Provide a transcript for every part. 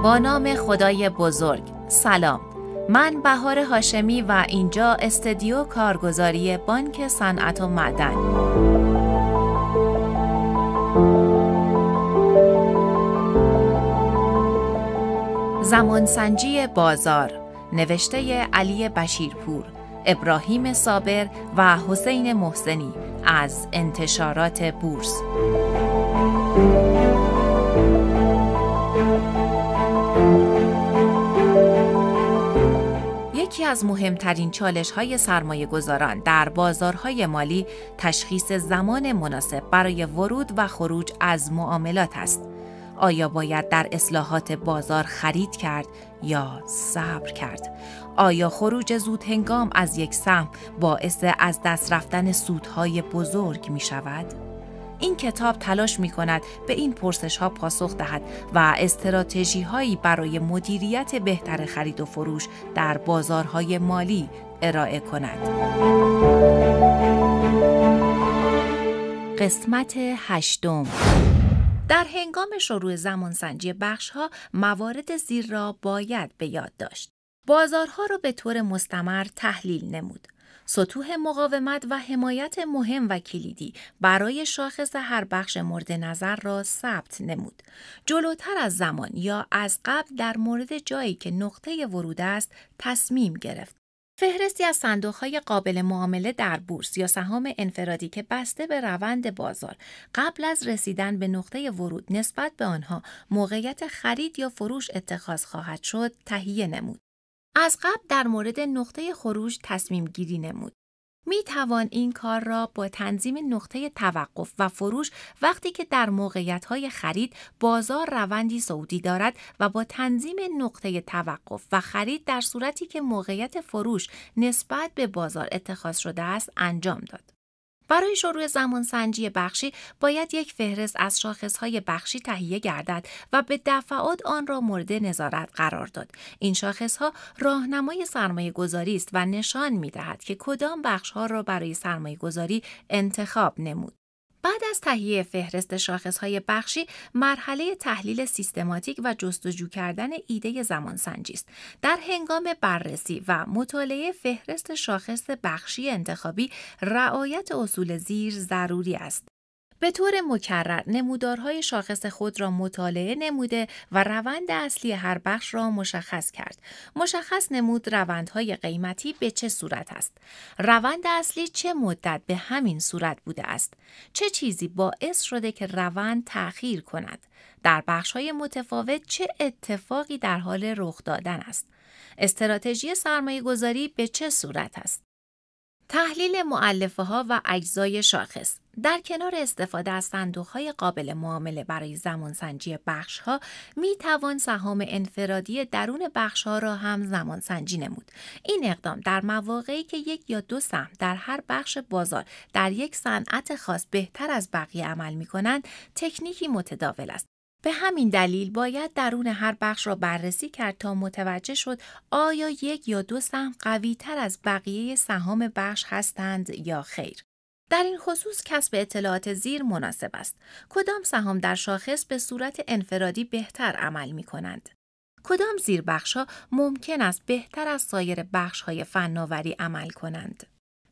با نام خدای بزرگ. سلام، من بهار هاشمی و اینجا استدیو کارگزاری بانک صنعت و معدن. زمانسنجی بازار، نوشته علی بشیرپور، ابراهیم صابر و حسین محسنی از انتشارات بورس. یکی از مهمترین چالش‌های سرمایه‌گذاران در بازارهای مالی تشخیص زمان مناسب برای ورود و خروج از معاملات است. آیا باید در اصلاحات بازار خرید کرد یا صبر کرد؟ آیا خروج زود هنگام از یک سهم باعث از دست رفتن سودهای بزرگ می شود؟ این کتاب تلاش می کند به این پرسش ها پاسخ دهد و استراتژی هایی برای مدیریت بهتر خرید و فروش در بازارهای مالی ارائه کند. قسمت 8. در هنگام شروع زمانسنجی بخش‌ها موارد زیر را باید به یاد داشت. بازارها را به طور مستمر تحلیل نمود. سطوح مقاومت و حمایت مهم و کلیدی برای شاخص هر بخش مورد نظر را ثبت نمود. جلوتر از زمان یا از قبل در مورد جایی که نقطه ورود است تصمیم گرفت. فهرستی از صندوق‌های قابل معامله در بورس یا سهام انفرادی که بسته به روند بازار قبل از رسیدن به نقطه ورود نسبت به آنها موقعیت خرید یا فروش اتخاذ خواهد شد تهیه نمود. از قبل در مورد نقطه خروج تصمیم گیری نمود. می توان این کار را با تنظیم نقطه توقف و فروش وقتی که در موقعیت‌های خرید بازار روندی صعودی دارد و با تنظیم نقطه توقف و خرید در صورتی که موقعیت فروش نسبت به بازار اتخاذ شده است انجام داد. برای شروع زمانسنجی بخشی باید یک فهرست از شاخص‌های بخشی تهیه گردد و به دفعات آن را مورد نظارت قرار داد. این شاخص‌ها راهنمای سرمایه‌گذاری است و نشان می‌دهد که کدام بخش‌ها را برای سرمایه‌گذاری انتخاب نمود. بعد از تهیه فهرست شاخص‌های بخشی، مرحله تحلیل سیستماتیک و جستجو کردن ایده زمانسنجی است. در هنگام بررسی و مطالعه فهرست شاخص بخشی انتخابی، رعایت اصول زیر ضروری است. به طور مکرر نمودارهای شاخص خود را مطالعه نموده و روند اصلی هر بخش را مشخص کرد. مشخص نمود روندهای قیمتی به چه صورت است. روند اصلی چه مدت به همین صورت بوده است. چه چیزی باعث شده که روند تأخیر کند. در بخشهای متفاوت چه اتفاقی در حال رخ دادن است. استراتژی سرمایه‌گذاری به چه صورت است. تحلیل مؤلفه‌ها و اجزای شاخص. در کنار استفاده از صندوق‌های قابل معامله برای زمانسنجی بخش‌ها، می‌توان سهام انفرادی درون بخش‌ها را هم زمانسنجی نمود. این اقدام در مواقعی که یک یا دو سهم در هر بخش بازار در یک صنعت خاص بهتر از بقیه عمل می‌کنند، تکنیکی متداول است. به همین دلیل باید درون هر بخش را بررسی کرد تا متوجه شد آیا یک یا دو سهم قوی‌تر از بقیه سهام بخش هستند یا خیر. در این خصوص کسب اطلاعات زیر مناسب است. کدام سهام در شاخص به صورت انفرادی بهتر عمل می کنند؟ کدام زیربخش‌ها ممکن است بهتر از سایر بخش‌های فناوری عمل کنند؟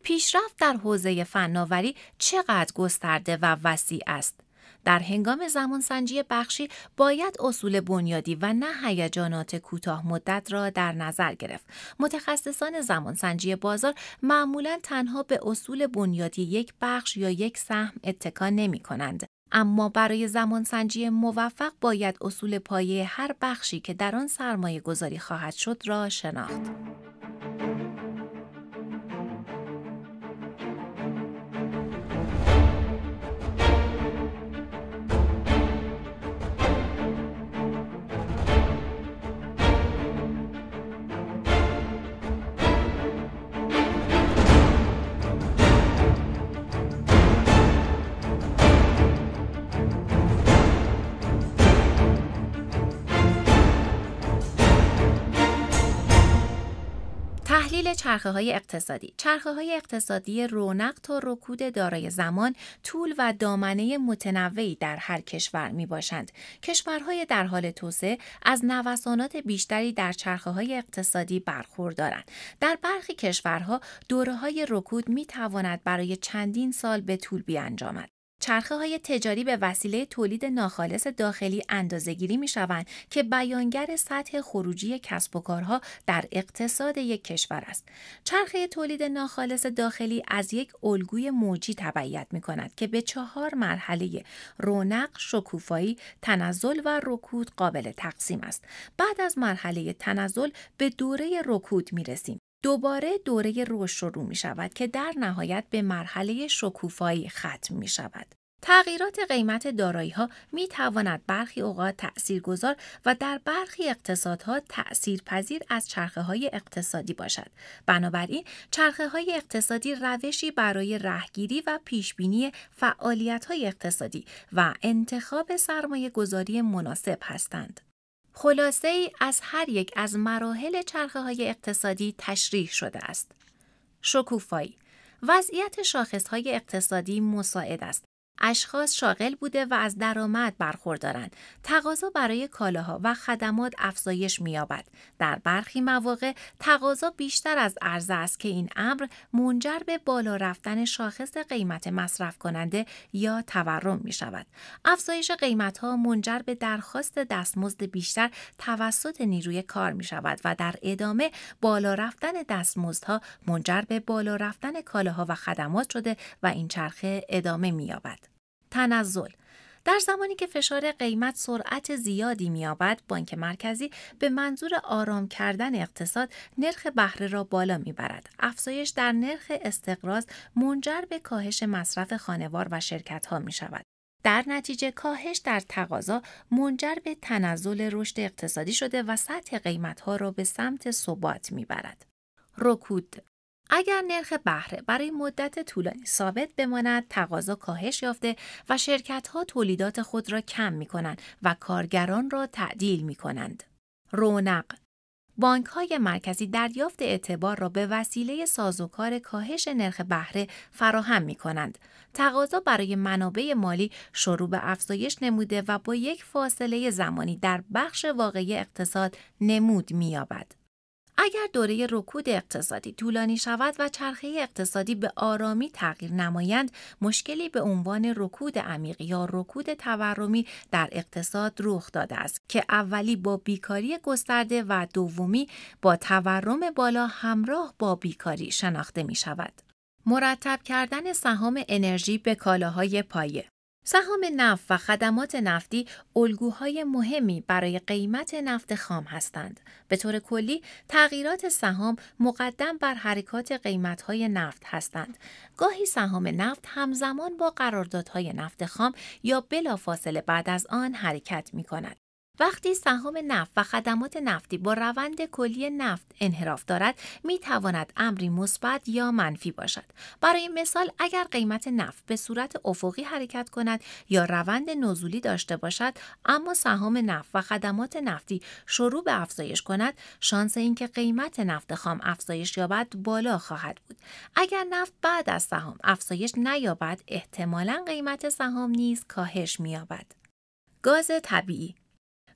پیشرفت در حوزه فناوری چقدر گسترده و وسیع است؟ در هنگام زمانسنجی بخشی باید اصول بنیادی و نه هیجانات کوتاه مدت را در نظر گرفت. متخصصان زمانسنجی بازار معمولاً تنها به اصول بنیادی یک بخش یا یک سهم اتکا نمی کنند. اما برای زمانسنجی موفق باید اصول پایه هر بخشی که در آن سرمایه گذاری خواهد شد را شناخت. تحلیل چرخه‌های اقتصادی. چرخه‌های اقتصادی رونق تا رکود دارای زمان، طول و دامنه متنوعی در هر کشور میباشند. کشورهای در حال توسعه از نوسانات بیشتری در چرخه‌های اقتصادی برخوردارند. در برخی کشورها دوره‌های رکود میتواند برای چندین سال به طول بیانجامد. چرخه‌های تجاری به وسیله تولید ناخالص داخلی اندازه‌گیری می‌شوند که بیانگر سطح خروجی کسب و کارها در اقتصاد یک کشور است. چرخه تولید ناخالص داخلی از یک الگوی موجی تبعیت می‌کند که به 4 مرحله رونق، شکوفایی، تنزل و رکود قابل تقسیم است. بعد از مرحله تنزل به دوره رکود می‌رسیم. دوباره دوره رشد شروع می شود که در نهایت به مرحله شکوفایی ختم می شود. تغییرات قیمت دارایی‌ها می تواند برخی اوقات تأثیرگذار و در برخی اقتصادها تأثیرپذیر از چرخه‌های اقتصادی باشد. بنابراین چرخه‌های اقتصادی روشی برای رهگیری و پیشبینی فعالیت‌های اقتصادی و انتخاب سرمایه‌گذاری مناسب هستند. خلاصه ای از هر یک از مراحل چرخه‌های اقتصادی تشریح شده است. شکوفایی. وضعیت شاخص‌های اقتصادی مساعد است. اشخاص شاغل بوده و از درآمد برخوردارند. تقاضا برای کالاها و خدمات افزایش می‌یابد. در برخی مواقع تقاضا بیشتر از عرضه است که این امر منجر به بالا رفتن شاخص قیمت مصرف کننده یا تورم می‌شود. افزایش قیمت‌ها منجر به درخواست دستمزد بیشتر توسط نیروی کار می‌شود و در ادامه بالا رفتن دستمزدها منجر به بالا رفتن کالاها و خدمات شده و این چرخه ادامه می‌یابد. تنزل. در زمانی که فشار قیمت سرعت زیادی می‌یابد، بانک مرکزی به منظور آرام کردن اقتصاد نرخ بهره را بالا می‌برد. افزایش در نرخ استقراض منجر به کاهش مصرف خانوار و شرکت‌ها می‌شود. در نتیجه کاهش در تقاضا منجر به تنزل رشد اقتصادی شده و سطح قیمت‌ها را به سمت ثبات می‌برد. رکود. اگر نرخ بهره برای مدت طولانی ثابت بماند، تقاضا کاهش یافته و شرکت‌ها تولیدات خود را کم می‌کنند و کارگران را تعدیل می‌کنند. رونق. بانک‌های مرکزی دریافت اعتبار را به وسیله سازوکار کاهش نرخ بهره فراهم می‌کنند. تقاضا برای منابع مالی شروع به افزایش نموده و با یک فاصله زمانی در بخش واقعی اقتصاد نمود می‌یابد. اگر دوره رکود اقتصادی طولانی شود و چرخه اقتصادی به آرامی تغییر نمایند، مشکلی به عنوان رکود عمیق یا رکود تورمی در اقتصاد رخ داده است که اولی با بیکاری گسترده و دومی با تورم بالا همراه با بیکاری شناخته می شود. مرتب کردن سهام انرژی به کالاهای پایه. سهام نفت و خدمات نفتی الگوهای مهمی برای قیمت نفت خام هستند. به طور کلی، تغییرات سهام مقدم بر حرکات قیمت‌های نفت هستند. گاهی سهام نفت همزمان با قراردادهای نفت خام یا بلافاصله بعد از آن حرکت می‌کند. وقتی سهام نفت و خدمات نفتی با روند کلی نفت انحراف دارد، می تواند امری مثبت یا منفی باشد. برای مثال، اگر قیمت نفت به صورت افقی حرکت کند یا روند نزولی داشته باشد، اما سهام نفت و خدمات نفتی شروع به افزایش کند، شانس اینکه قیمت نفت خام افزایش یابد بالا خواهد بود. اگر نفت بعد از سهام افزایش نیابد، احتمالاً قیمت سهام نیز کاهش می یابد. گاز طبیعی.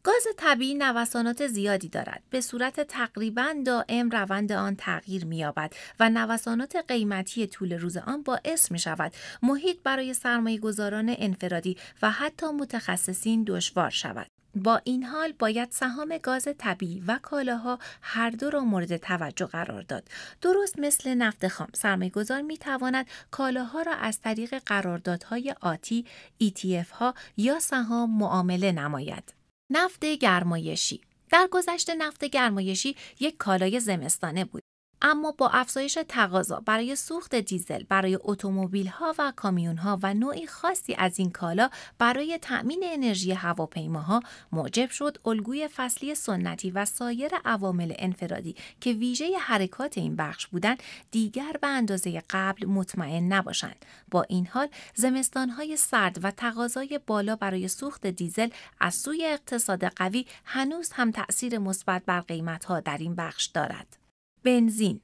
گاز طبیعی نوسانات زیادی دارد. به صورت تقریباً دائم روند آن تغییر می‌یابد و نوسانات قیمتی طول روز آن باعث می‌شود محیط برای سرمایه‌گذاران انفرادی و حتی متخصصین دشوار شود. با این حال باید سهام گاز طبیعی و کالاها هر دو را مورد توجه قرار داد. درست مثل نفت خام، سرمایه‌گذار می‌تواند کالاها را از طریق قراردادهای آتی، ETF ها یا سهام معامله نماید. نفت گرمایشی. در گذشته نفت گرمایشی یک کالای زمستانه بود. اما با افزایش تقاضا برای سوخت دیزل برای اتومبیل‌ها و کامیون‌ها و نوعی خاصی از این کالا برای تأمین انرژی هواپیماها موجب شد الگوی فصلی سنتی و سایر عوامل انفرادی که ویژه حرکات این بخش بودند دیگر به اندازه قبل مطمئن نباشند. با این حال زمستان‌های سرد و تقاضای بالا برای سوخت دیزل از سوی اقتصاد قوی هنوز هم تأثیر مثبت بر قیمت‌ها در این بخش دارد. بنزین.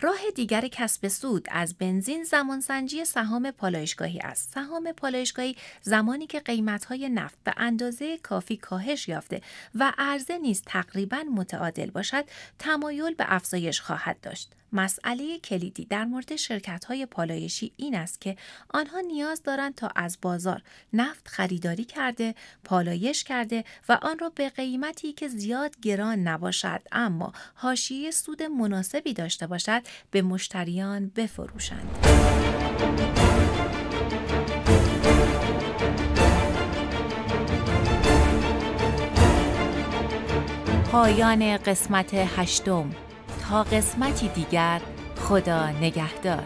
راه دیگر کسب سود از بنزین زمانسنجی سهام پالایشگاهی است. سهام پالایشگاهی زمانی که قیمت‌های نفت به اندازه کافی کاهش یافته و عرضه نیز تقریباً متعادل باشد، تمایل به افزایش خواهد داشت. مسئله کلیدی در مورد شرکت‌های پالایشی این است که آنها نیاز دارند تا از بازار نفت خریداری کرده، پالایش کرده و آن را به قیمتی که زیاد گران نباشد اما حاشیه سود مناسبی داشته باشد به مشتریان بفروشند. پایان قسمت 8. تا قسمتی دیگر، خدا نگهدار.